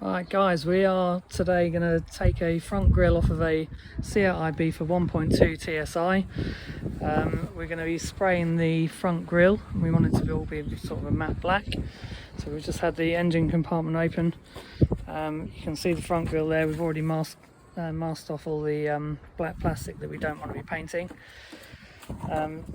Alright guys, we are today going to take a front grille off of a Seat Ibiza 1.2 TSI. We're going to be spraying the front grille. We want it to all be sort of a matte black. So we've just had the engine compartment open. You can see the front grille there. We've already masked off all the black plastic that we don't want to be painting.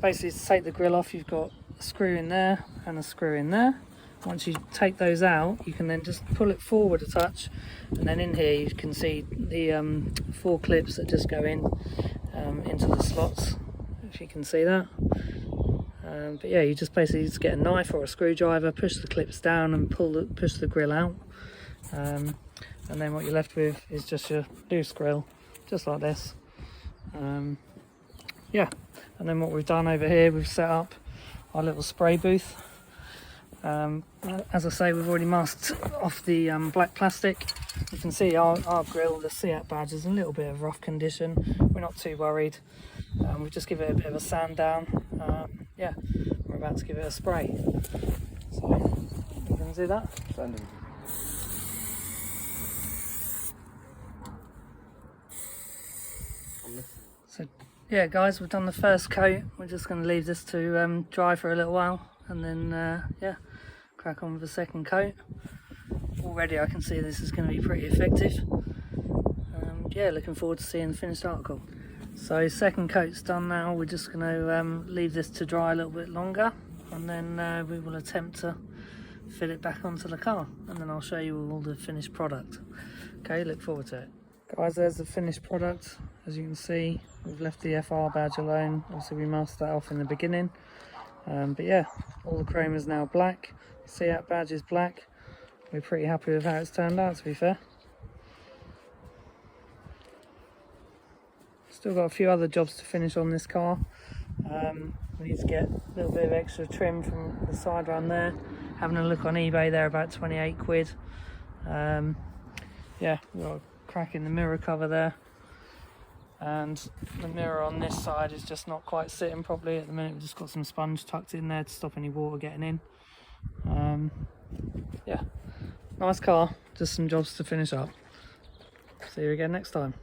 Basically, to take the grille off, you've got a screw in there and a screw in there. Once you take those out, you can then just pull it forward a touch, and then in here you can see the 4 clips that just go in into the slots, if you can see that. But yeah, you just basically just get a knife or a screwdriver, push the clips down and push the grille out, and then what you're left with is just your loose grille, just like this. Yeah, and then what we've done over here, we've set up our little spray booth. As I say, we've already masked off the black plastic. You can see our grille, the Seat badge, is in a little bit of rough condition. We're not too worried. We just give it a bit of a sand down. Yeah, we're about to give it a spray. So, you can see that? Sanding. So, yeah guys, we've done the first coat. We're just going to leave this to dry for a little while, and then yeah, crack on with the second coat. Already I can see this is going to be pretty effective. Yeah, looking forward to seeing the finished article. So second coat's done now. We're just going to leave this to dry a little bit longer, and then we will attempt to fit it back onto the car, and then I'll show you all the finished product. Okay, look forward to it. Guys, there's the finished product. As you can see, we've left the FR badge alone. Obviously we masked that off in the beginning. But yeah, all the chrome is now black. The Seat badge is black. We're pretty happy with how it's turned out, to be fair. Still got a few other jobs to finish on this car. We need to get a little bit of extra trim from the side around there. Having a look on eBay, they're about 28 quid. Yeah, we've got a crack in the mirror cover there. And the mirror on this side is just not quite sitting properly at the minute. We've just got some sponge tucked in there to stop any water getting in. Yeah, nice car, just some jobs to finish up. See you again next time.